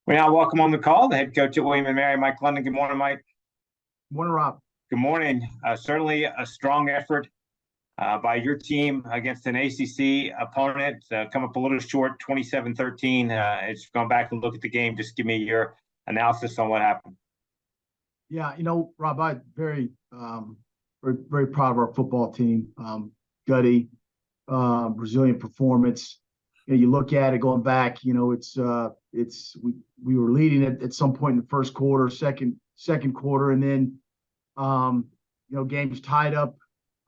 We now welcome on the call the head coach at William & Mary, Mike London. Good morning, Mike. Morning, Rob. Good morning. Certainly a strong effort by your team against an ACC opponent. Come up a little short, 27-13. It's gone back and look at the game. Just give me your analysis on what happened. Yeah, Rob, I'm very proud of our football team. Gutty, resilient performance. You look at it going back. We were leading at some point in the first quarter, second quarter, and then game was tied up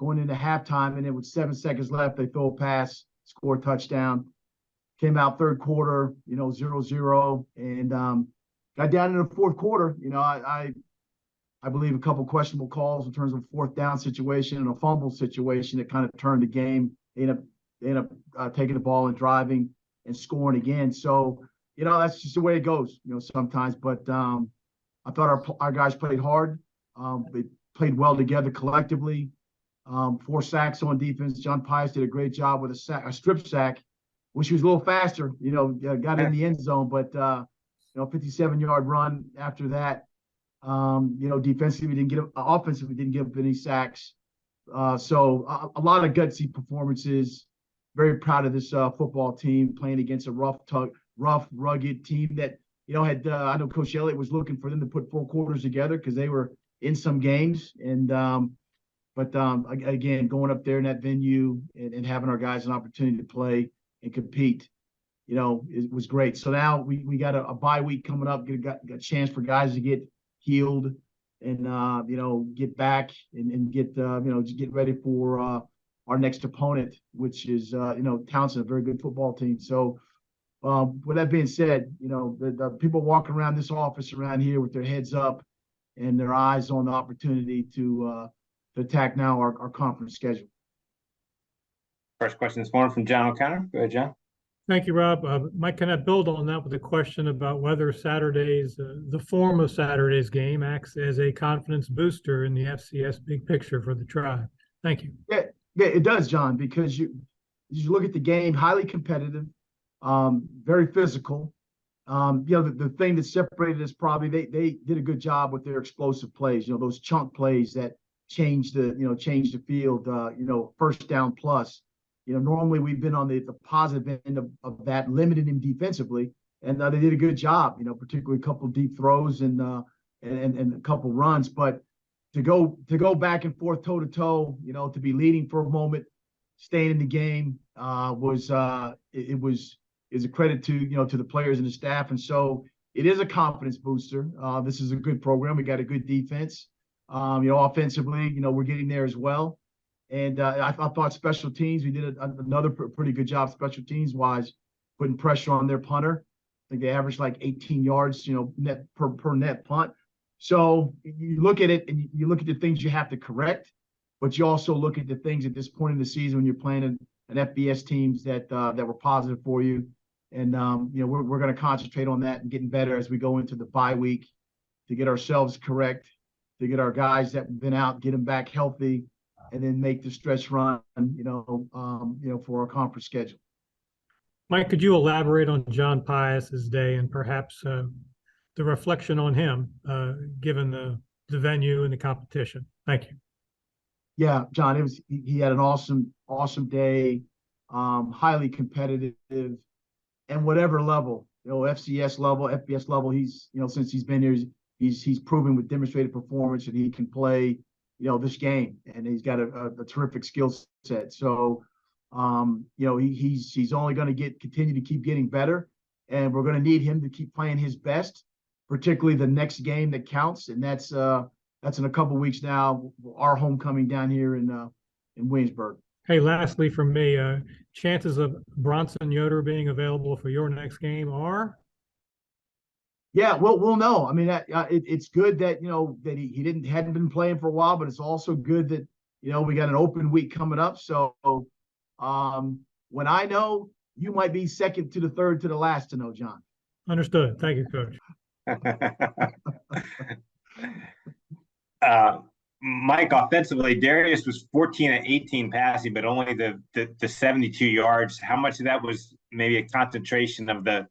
going into halftime, and then with 7 seconds left, they throw a pass, score a touchdown. Came out third quarter, 0-0, and got down in the fourth quarter. I believe a couple questionable calls in terms of a fourth down situation and a fumble situation that kind of turned the game. They end up taking the ball and driving and scoring again. So, that's just the way it goes, sometimes. But I thought our guys played hard. They played well together collectively. 4 sacks on defense. John Pius did a great job with a strip sack, which was a little faster, got in the end zone. But, 57-yard run after that. Defensively offensively didn't give up any sacks. So a lot of gutsy performances. Very proud of this football team playing against a rough, rugged team that, had I know Coach Elliott was looking for them to put 4 quarters together because they were in some games. And again, going up there in that venue and having our guys an opportunity to play and compete, it was great. So now we got a bye week coming up, got a chance for guys to get healed and get back and get just get ready for our next opponent, which is Townsend, a very good football team. So with that being said, the people walking around this office around here with their heads up and their eyes on the opportunity to attack now our conference schedule. First question this morning from John O'Connor. Go ahead, John. Thank you, Rob. Mike, can I build on that with a question about whether the form of Saturday's game acts as a confidence booster in the FCS big picture for the Tribe? Thank you. Yeah, it does, John, because you look at the game, highly competitive, very physical. The thing that separated us probably they did a good job with their explosive plays. Those chunk plays that changed the field. First down plus. Normally we've been on the positive end of that, limiting him defensively, and they did a good job. Particularly a couple of deep throws and a couple runs. But to go back and forth toe to toe, to be leading for a moment, staying in the game is a credit to the players and the staff, and so it is a confidence booster. This is a good program. We got a good defense. Offensively, we're getting there as well. And I thought special teams, we did another pretty good job special teams wise, putting pressure on their punter. I think they averaged like 18 yards, net per net punt. So you look at it and you look at the things you have to correct, but you also look at the things at this point in the season when you're playing an FBS teams that were positive for you. And we're going to concentrate on that and getting better as we go into the bye week to get ourselves correct, to get our guys that have been out, get them back healthy, and then make the stretch run, for our conference schedule. Mike, could you elaborate on John Pius's day and perhaps the reflection on him, given the venue and the competition? Thank you. Yeah, John, he had an awesome day, highly competitive, and whatever level, FCS level, FBS level, he's since he's been here, he's proven with demonstrated performance that he can play this game, and he's got a terrific skill set. So he's only going to continue to keep getting better, and we're going to need him to keep playing his best, particularly the next game that counts, and that's in a couple of weeks now, our homecoming down here in Williamsburg. Hey, lastly from me, chances of Bronson Yoder being available for your next game are? Yeah, we'll know. I mean, it's good that that he hadn't been playing for a while, but it's also good that we got an open week coming up. So when I know, you might be second to the third to the last to know, John. Understood. Thank you, Coach. Mike, offensively, Darius was 14 of 18 passing, but only the 72 yards. How much of that was maybe a concentration of the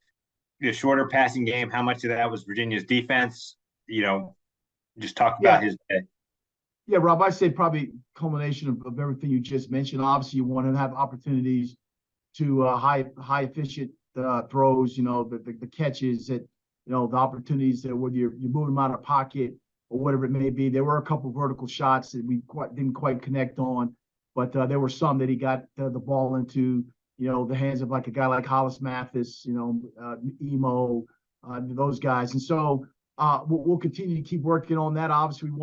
the shorter passing game, how much of that was Virginia's defense? Just talk about his day. Yeah, Rob, I say probably culmination of everything you just mentioned. Obviously, you want to have opportunities to high efficient throws. The catches that the opportunities that whether you're moving them out of pocket or whatever it may be. There were a couple of vertical shots that we didn't quite connect on, but there were some that he got the ball into the hands of like a guy like Hollis Mathis, Emo, those guys, and so we'll continue to keep working on that. Obviously, we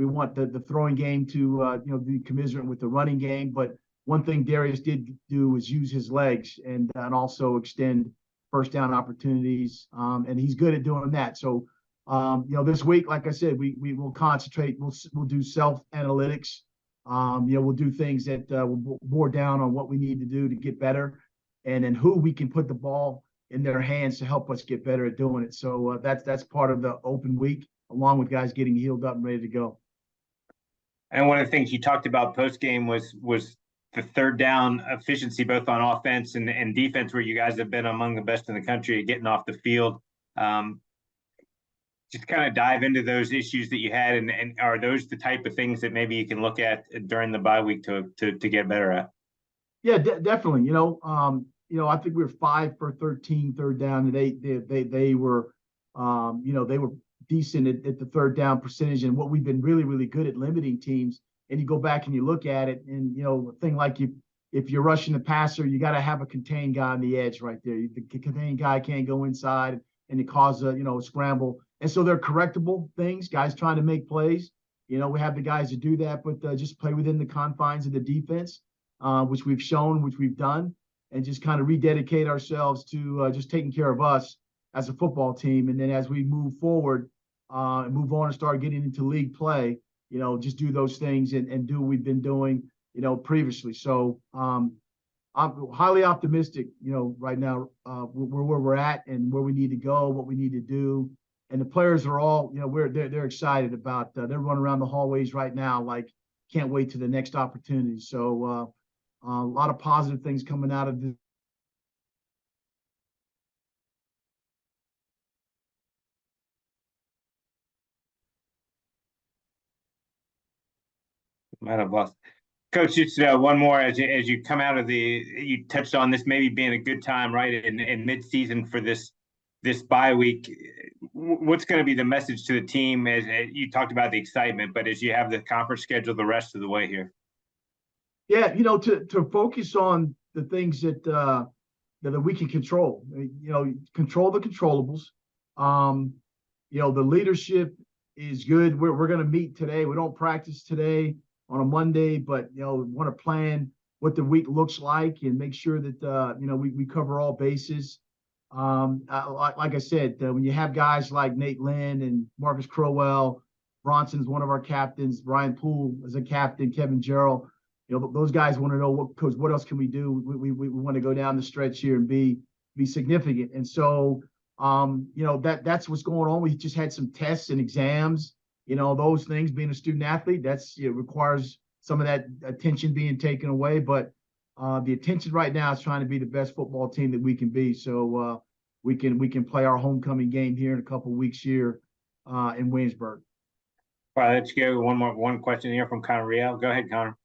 want the throwing game to be commensurate with the running game. But one thing Darius did do was use his legs and also extend first down opportunities, and he's good at doing that. So this week, like I said, we will concentrate. We'll do self analytics. We'll do things that will bore down on what we need to do to get better, and then who we can put the ball in their hands to help us get better at doing it. So that's part of the open week, along with guys getting healed up and ready to go. And one of the things you talked about post game was the third down efficiency, both on offense and defense, where you guys have been among the best in the country at getting off the field. Just kind of dive into those issues that you had, and are those the type of things that maybe you can look at during the bye week to get better at? Yeah, definitely. I think we were 5 for 13 third down, and they were, they were decent at the third down percentage, and what we've been really, really good at limiting teams. And you go back and you look at it, and a thing like if you're rushing the passer, you got to have a contained guy on the edge right there. The contained guy can't go inside and it cause a scramble. And so they're correctable things, guys trying to make plays. We have the guys to do that, but just play within the confines of the defense, which we've shown, which we've done, and just kind of rededicate ourselves to just taking care of us as a football team. And then as we move forward and move on and start getting into league play, just do those things and do what we've been doing, previously. So I'm highly optimistic, right now, where we're at and where we need to go, what we need to do. And the players are all, they're excited about, they're running around the hallways right now, like can't wait to the next opportunity. So a lot of positive things coming out of this. Might have lost. Coach, just one more as you come out of you touched on this maybe being a good time, right, in mid-season for this bye week. What's going to be the message to the team as you talked about the excitement, but as you have the conference schedule the rest of the way here? Yeah, to focus on the things that we can control. Control the controllables. The leadership is good. We're going to meet today. We don't practice today on a Monday, but we want to plan what the week looks like and make sure that we cover all bases. Like I said, when you have guys like Nate Lynn and Marcus Crowell, Bronson's one of our captains, Brian Poole is a captain, Kevin Jarrell, those guys want to know what else can we do? We want to go down the stretch here and be significant. And so, that's what's going on. We just had some tests and exams, those things. Being a student athlete, requires some of that attention being taken away. But the attention right now is trying to be the best football team that we can be. So we can play our homecoming game here in a couple of weeks here in Williamsburg. All right, let's go. One question here from Connor Riel. Go ahead, Connor.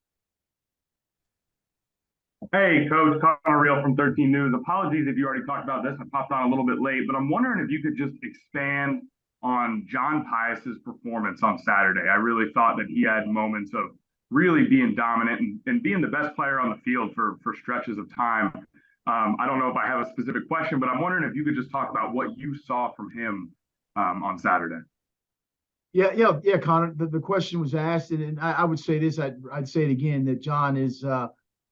Hey, Coach, Connor Riel from 13 News. Apologies if you already talked about this. I popped on a little bit late, but I'm wondering if you could just expand on John Pius's performance on Saturday. I really thought that he had moments of really being dominant and being the best player on the field for stretches of time. I don't know if I have a specific question, but I'm wondering if you could just talk about what you saw from him on Saturday. Yeah, Connor. The question was asked, and I would say this. I'd say it again that John is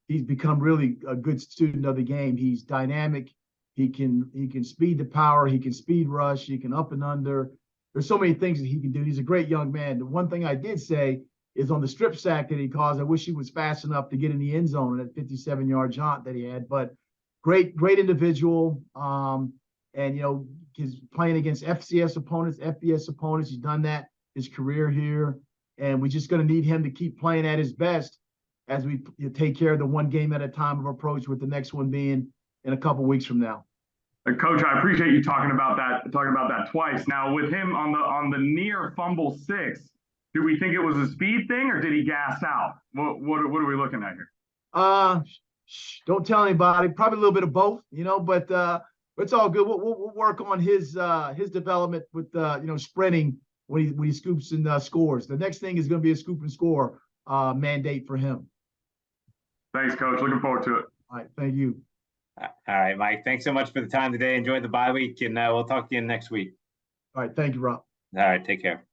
he's become really a good student of the game. He's dynamic. He can speed the power. He can speed rush. He can up and under. There's so many things that he can do. He's a great young man. The one thing I did say is on the strip sack that he caused, I wish he was fast enough to get in the end zone in that 57-yard jaunt that he had. But great individual. And he's playing against FCS opponents, FBS opponents. He's done that his career here, and we're just going to need him to keep playing at his best as we take care of the one game at a time of approach, with the next one being in a couple weeks from now. Coach, I appreciate you talking about that twice. Now, with him on the near fumble 6, do we think it was a speed thing or did he gas out? What are we looking at here? Don't tell anybody. Probably a little bit of both, but it's all good. We'll work on his development with sprinting when he scoops and scores. The next thing is going to be a scoop and score mandate for him. Thanks, Coach. Looking forward to it. All right, thank you. All right, Mike. Thanks so much for the time today. Enjoy the bye week, and we'll talk to you next week. All right, thank you, Rob. All right, take care.